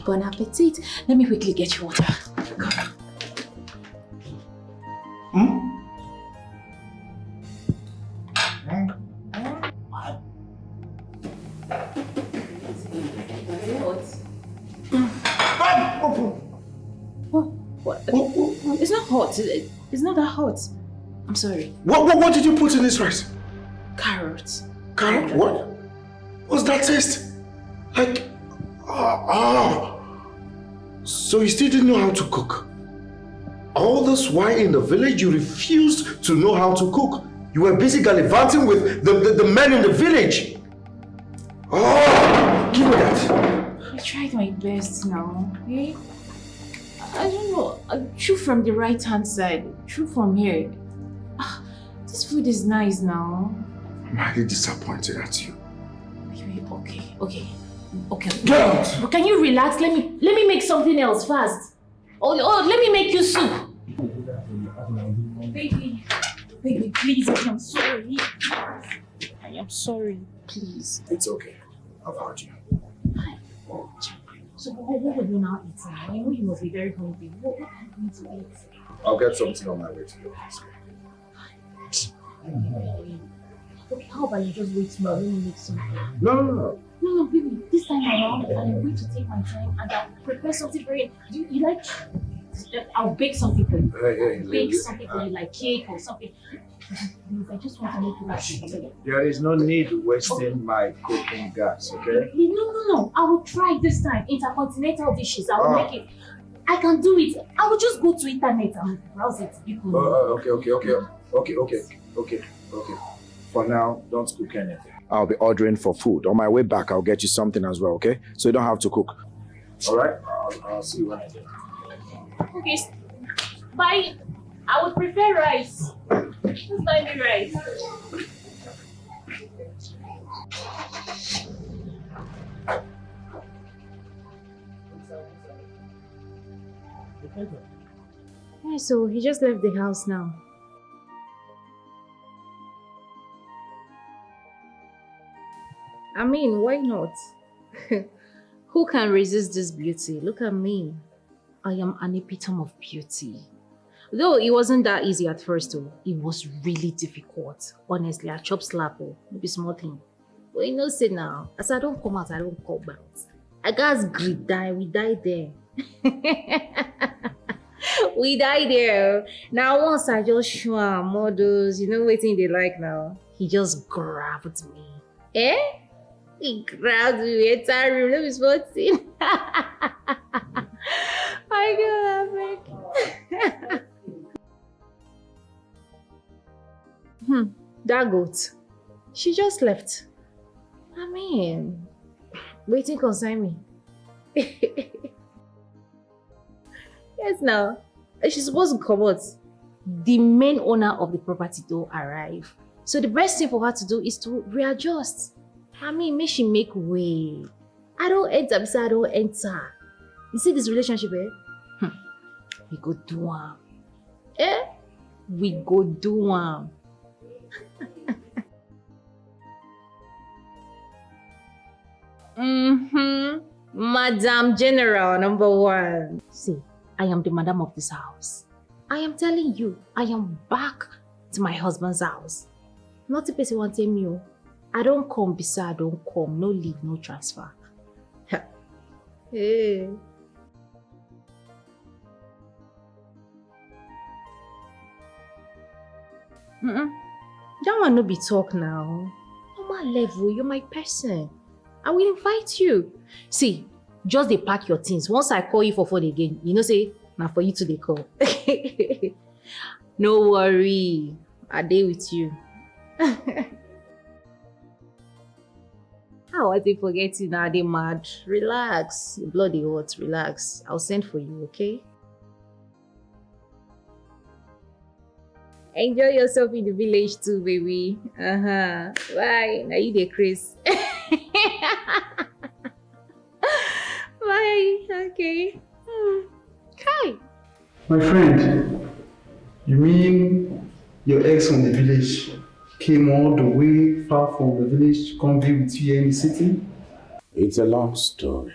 J: Bon appetit. Let me quickly get you water. Come. What? It's not hot. It's not that hot. I'm sorry.
E: What did you put in this rice?
J: Carrots.
E: Carrot? What? What's that taste? Like, So you still didn't know how to cook? All this while in the village you refused to know how to cook.
I: You were busy gallivanting with the men in the village. Oh, give me that.
J: I tried my best now, okay? I don't know. I shoot from the right hand side. Shoot from here. This food is nice now.
E: I'm highly disappointed at you.
J: Okay.
E: Get out!
J: But can you relax? Let me make something else fast. Oh, let me make you soup. Baby, please, I am sorry. I am sorry, please.
E: It's okay. I've heard you.
J: So what will you now eat? I know you must be very hungry. What are you going to eat?
E: I'll get something on my way to your house.
J: Okay, how about you just wait small? Let me make something.
E: No,
J: baby. This time around, I'm going to take my time and I'll prepare something for you. You like? I'll bake something for you. Bake something for you, like cake or something. I just want to make you happy.
E: there is no need wasting my cooking gas, okay?
J: No. I will try this time. Intercontinental dishes. I will make it. I can do it. I will just go to internet and browse it.
E: Okay. For now, don't cook anything. I'll be ordering for food. On my way back, I'll get you something as well, okay? So you don't have to cook. All right? I'll see you when I get.
J: Okay. Bye. I would prefer rice. Just buy me rice. Yeah, so he just left the house now. I mean, why not? Who can resist this beauty? Look at me. I am an epitome of beauty. Though it wasn't that easy at first though. It was really difficult. Honestly, I chop slap or maybe small thing. But you know, say now, as I don't come out, I don't come out. I guys greed die, we die there. We die there. Now once I just show him models, you know what they like now? He just grabbed me. He grabbed me entire room. Let me spot it. I got that goat. She just left. I mean, waiting concern me. Yes, now. She's supposed to come out. The main owner of the property don't arrive. So the best thing for her to do is to readjust. I mean, make she make way. I don't enter because I don't enter. You see this relationship, we go do one. We go do one. Madam General #1. See, I am the madam of this house. I am telling you, I am back to my husband's house. Not a person want to tell me, I don't come beside, I don't come. No leave, no transfer. Hey. That one no be talk now. Normal level, you're my person. I will invite you. See, just dey pack your things. Once I call you for phone again, you know say, now for you to dey call. No worry, I dey with you. How was I forget you now? They mad. Relax, your blood is hot. Relax. I'll send for you, okay? Enjoy yourself in the village too, baby. Bye. Now you the Chris. Bye. Okay. Hi.
M: My friend, you mean your ex from the village came all the way far from the village to come be with you here in the city?
C: It's a long story.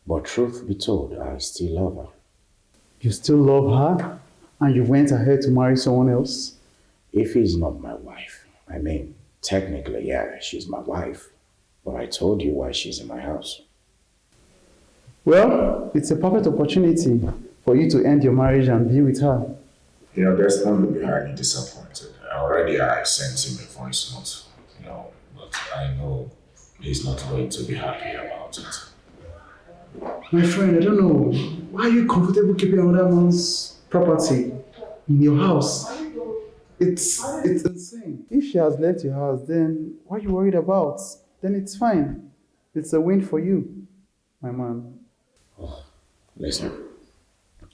C: But truth be told, I still love her.
M: You still love her? And you went ahead to marry someone else?
C: If he's not my wife. I mean, technically, yeah, she's my wife. But I told you why she's in my house.
M: Well, it's a perfect opportunity for you to end your marriage and be with her.
E: You know, there's going to be highly disappointed. Already I sent him a voice note, you know, but I know he's not going to be happy about it.
M: My friend, I don't know. Why are you comfortable keeping another man's property in your house? It's insane. If she has left your house, then what are you worried about? Then it's fine. It's a win for you, my man.
C: Oh, listen,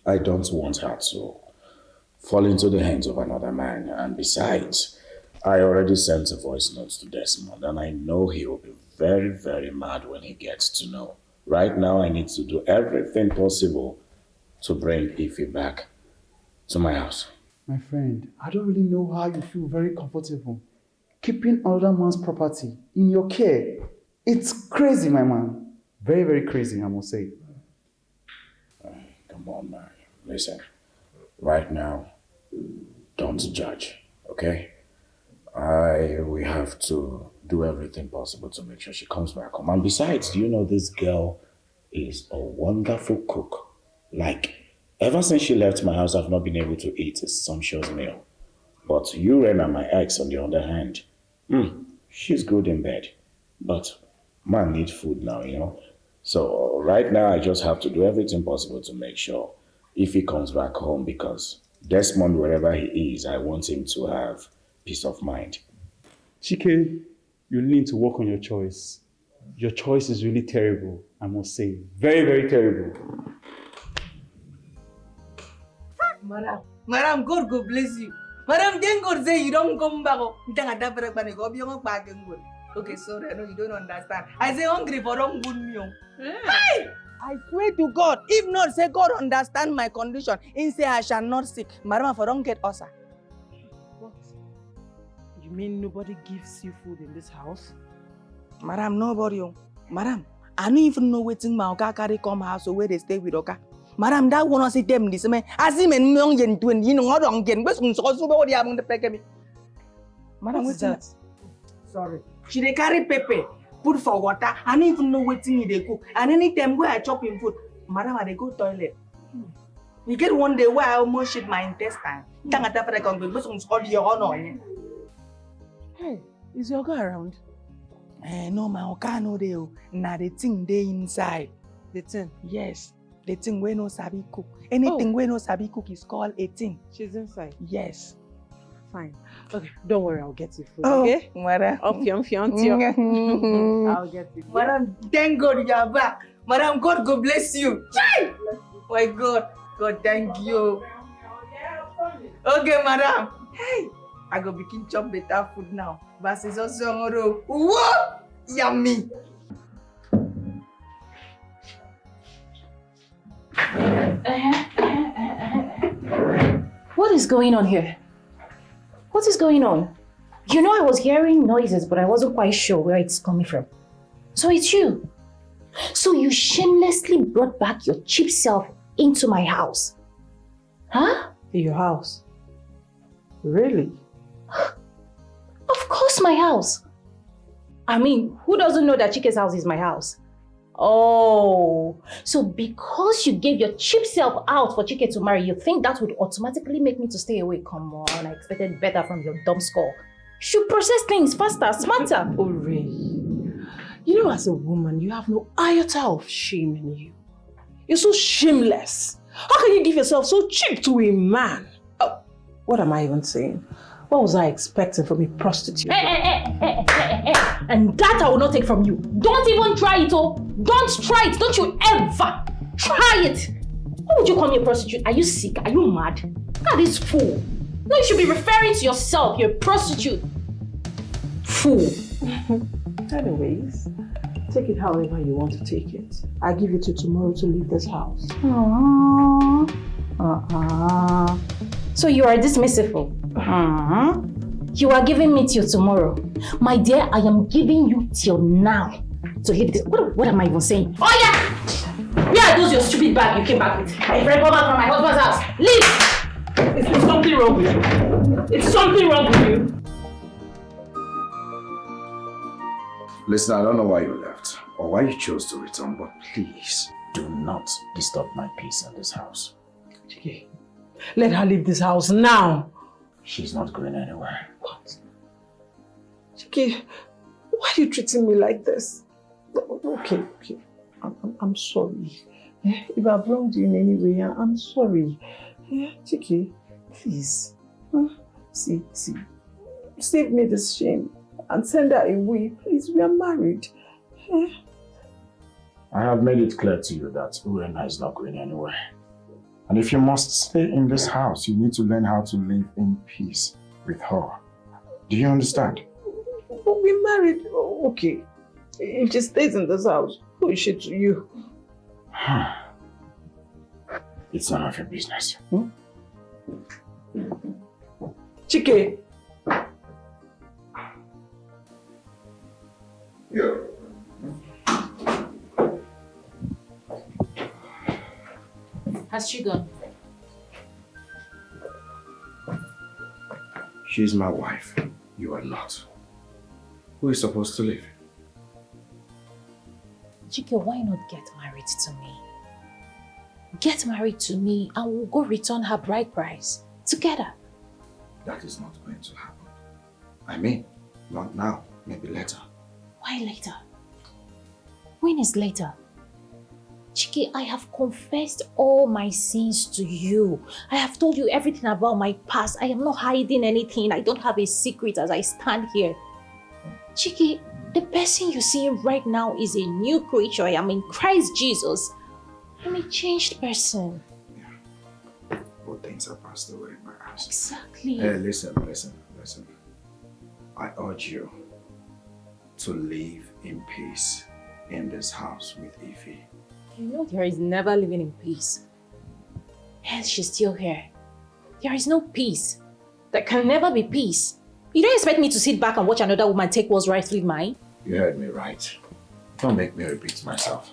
C: I don't want her to fall into the hands of another man. And besides, I already sent a voice note to Desmond, and I know he will be very, very mad when he gets to know. Right now, I need to do everything possible to bring Ify back to my house.
M: My friend, I don't really know how you feel very comfortable keeping another man's property in your care. It's crazy, my man. Very, very crazy, I must say.
C: Come on, man. Listen, right now, don't judge, okay? We have to do everything possible to make sure she comes back home. And besides, do you know this girl is a wonderful cook? Like, ever since she left my house, I've not been able to eat a sumptuous meal. But you and my ex, on the other hand, she's good in bed. But man needs food now, you know? So right now, I just have to do everything possible to make sure if he comes back home, because Desmond, wherever he is, I want him to have peace of mind.
M: Chike, you need to work on your choice. Your choice is really terrible, I must say. Very, very terrible.
K: Madam, God go bless you. Madam, then God say you don't come back. Okay, sorry, I know you don't understand. I say hungry for some good meal. Hey! I swear to God, if not say God understand my condition, he say I shall not sick. Madam, for don't get ulcer.
B: What? You mean nobody gives you food in this house?
K: Madam, nobody. Madam, I don't even know waiting my Oka carry come house so where they stay with Oka. Madam, that wanna see them this man. I see men young yen twin, you know, I don't get what's so what they are the pack me. Madam, what's that? Sorry. She they carry pepper, put for water. I don't even know what thing they cook. And anytime where I chop in food, Madam, I they go toilet. You get one day where I almost shit my intestine.
B: Hey, is your guy around?
K: No, my Oka no dey. Now the thing they inside.
B: The thing?
K: Yes. The thing we no sabi cook. Anything we no sabi cook is called a thing.
B: She's inside?
K: Yes.
B: Fine. Okay, don't worry, I'll get you food,
K: oh,
B: okay?
K: Madam.
B: I'll get you food.
K: Madam, thank God you are back. Madam, God go bless you. Chai! My God. God, thank you. Okay, Madam. Hey, I go begin chop better food now. But it's also whoa! Yummy.
G: What is going on here? What is going on? You know I was hearing noises, but I wasn't quite sure where it's coming from. So it's you. So you shamelessly brought back your cheap self into my house. Huh?
B: Your house? Really?
G: Of course my house. I mean, who doesn't know that Chike's house is my house? Oh, so because you gave your cheap self out for Chike to marry, you think that would automatically make me to stay away? Come on, I expected better from your dumb skull. Should process things faster, smarter.
B: Oh, really? You know, as a woman, you have no iota of shame in you. You're so shameless. How can you give yourself so cheap to a man? Oh, what am I even saying? What was I expecting from a prostitute?
G: And that I will not take from you. Don't even try it, oh. Don't try it. Don't you ever try it. Why would you call me a prostitute? Are you sick? Are you mad? Look at this fool. No, you should be referring to yourself. You're a prostitute. Fool.
B: Anyways, take it however you want to take it. I'll give you till tomorrow to leave this house.
G: So you are dismissiveful. You are giving me till tomorrow. My dear, I am giving you till now to leave this. What am I even saying? Oh yeah! Where are those your stupid bag you came back with? I brought back from my husband's house. Leave!
B: Is something wrong with you? It's something wrong with you.
C: Listen, I don't know why you left or why you chose to return, but please do not disturb my peace in this house.
B: Chike, let her leave this house now.
C: She's not going anywhere.
B: What? Chike, why are you treating me like this? Okay. I'm sorry. If I've wronged you in any way, I'm sorry. Chike, please. See. Save me this shame and send her away. Please, we are married.
C: I have made it clear to you that Uena is not going anywhere. And if you must stay in this house, you need to learn how to live in peace with her. Do you understand?
B: But we're married. Oh, okay. If she stays in this house, who is she to you?
C: It's none of your business.
B: Chike.
E: Yeah.
G: Has she gone?
E: She's my wife. You are not. Who is supposed to live?
G: Chike, why not get married to me? Get married to me and we'll go return her bride price together.
E: That is not going to happen. I mean, not now, maybe later.
G: Why later? When is later? Chike, I have confessed all my sins to you. I have told you everything about my past. I am not hiding anything. I don't have a secret as I stand here. Chike, the person you see right now is a new creature. I am in Christ Jesus. I'm a changed person.
E: Yeah. All things have passed away in my eyes.
G: Exactly.
E: Hey, listen. I urge you to live in peace in this house with Ify.
G: You know there is never living in peace. Hence she's still here. There is no peace. There can never be peace. You don't expect me to sit back and watch another woman take what's rightfully mine?
E: You heard me right. Don't make me repeat myself.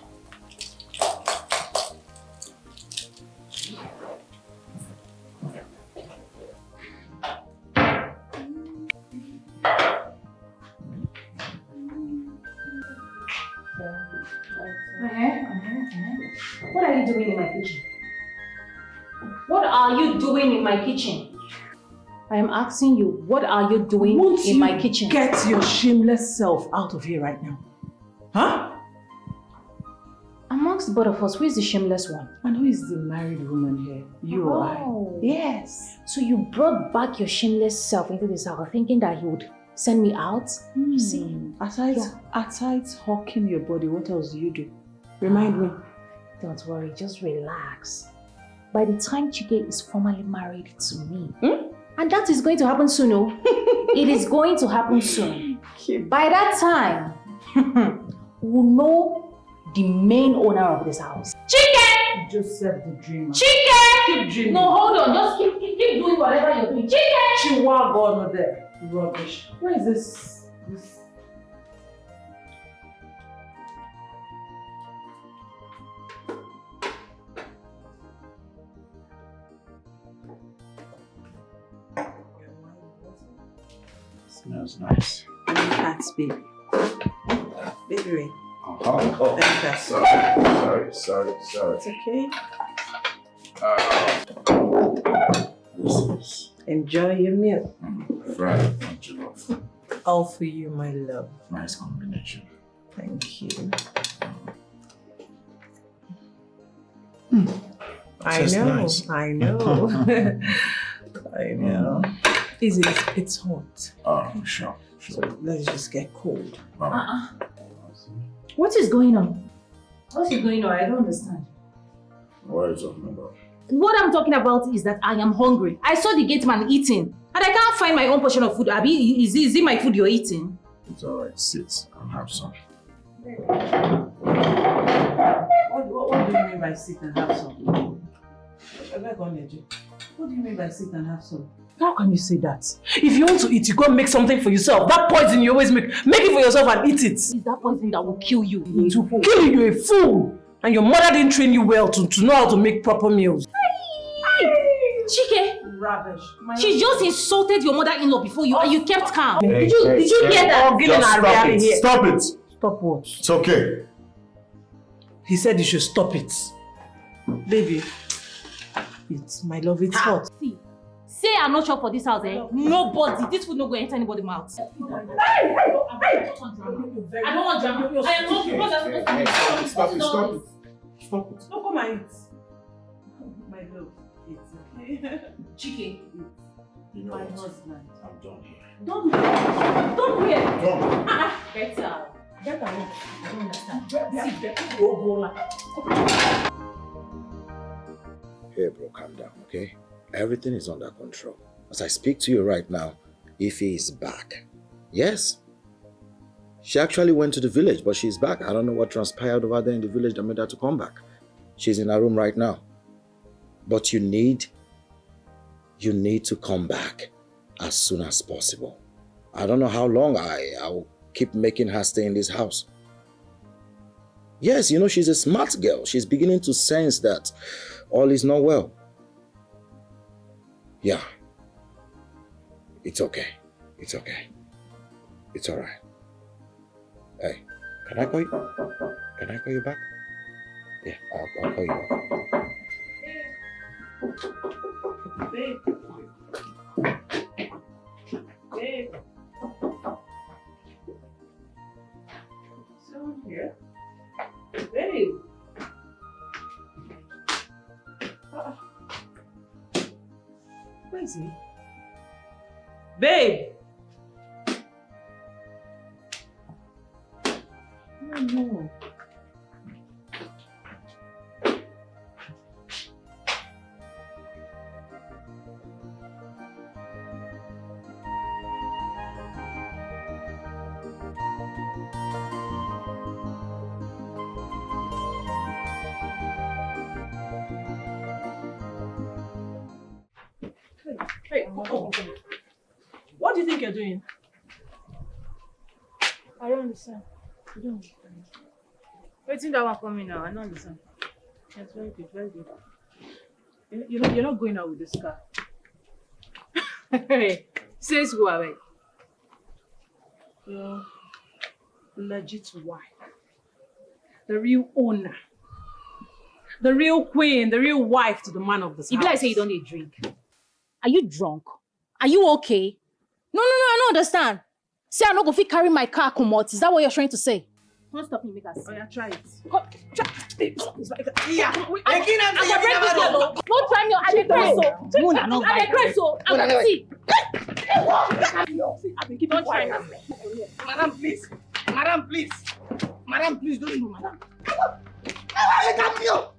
G: What are you doing in my kitchen? What are you doing in my kitchen? I am asking you, what are you doing in my kitchen?
B: Get your shameless self out of here right now. Huh?
G: Amongst both of us, who is the shameless one?
B: And who is the married woman here? You or I? Yes.
G: So you brought back your shameless self into this house thinking that he would send me out? You see?
B: Aside hawking your body, what else do you do? Remind me.
G: Don't worry, just relax. By the time Chike is formally married to me, and that is going to happen soon, oh. It is going to happen soon. By that time, we'll know the main owner of this house. Chike!
B: Joseph the dreamer.
G: Chike!
B: Keep dreaming.
G: No, hold on. Just keep doing whatever you're doing. Chike!
B: Chihuahua there. Rubbish. Where is this?
C: Smells nice.
K: Cats, baby. Baby Ray.
E: Oh, sorry.
K: It's okay. Enjoy your meal.
C: Fried and jollof.
K: All for you, my love.
C: Nice combination.
K: Thank you. I
C: Just
K: know.
C: nice.
K: I know. I know. It's hot.
C: Oh, sure.
K: So let's just get cold.
G: What is going on? What is going on? I don't understand.
C: What are you talking about?
G: What I'm talking about is that I am hungry. I saw the gate man eating, and I can't find my own portion of food. Abi, is it my food you're eating?
C: It's alright, sit and have some.
K: What do you mean by sit and have some? What do you mean by sit and have some?
B: How can you say that? If you want to eat, you go make something for yourself. That poison you always make it for yourself and eat it.
G: Is that poison that will kill you?
B: To kill you, you're a fool. And your mother didn't train you well to know how to make proper meals.
G: Chike!
B: Rubbish.
G: She just insulted your mother-in-law before you and you kept calm.
E: Hey,
G: did you hear that?
E: Stop it.
B: Stop what?
E: It's okay.
B: He said you should stop it. Baby, it's my love, it's hot.
G: See, say I'm not sure for this house, eh? Nobody, this food no go enter anybody's mouth. I don't want drama. I am not
E: Stop it.
B: Don't come and eat. My love, it's okay.
G: Chike,
C: You know
G: My
C: what?
G: husband.
C: I'm done here.
G: Don't where?
C: Done.
G: Better. Better. I don't understand.
C: Hey bro, calm down, okay? Everything is under control. As I speak to you right now, Ife is back. Yes. She actually went to the village, but she's back. I don't know what transpired over there in the village that made her to come back. She's in her room right now. But you need to come back as soon as possible. I don't know how long I'll keep making her stay in this house. Yes, you know, she's a smart girl. She's beginning to sense that all is not well. Yeah. It's okay. It's okay. It's all right. Hey, can I call you? Can I call you back? Yeah, I'll call you back.
H: Babe. Babe. Someone here? Babe. Where is he? Babe. No. Hey, what do you think you're doing?
N: I don't understand. I don't understand. Waiting that one coming now. I don't understand.
H: That's very good, very good. You're not going out with this car.
N: Hey, says who are we?
H: Well, legit wife. The real owner. The real queen, the real wife to the man of this house.
G: If I say you don't need drink. Are you drunk? Are you okay? No, I don't understand. Say I'm not going to carry my car come out. Is that what you're trying to say? Don't stop me, make us.
H: Oh yeah, try it.
G: Come, try.
H: Yeah.
G: I'm going to break this level. Don't try me. I'm a so. I'm going to see.
H: I've been keeping quiet.
K: Madam, please. Madam, please. Madam, please don't do, madam. Come on.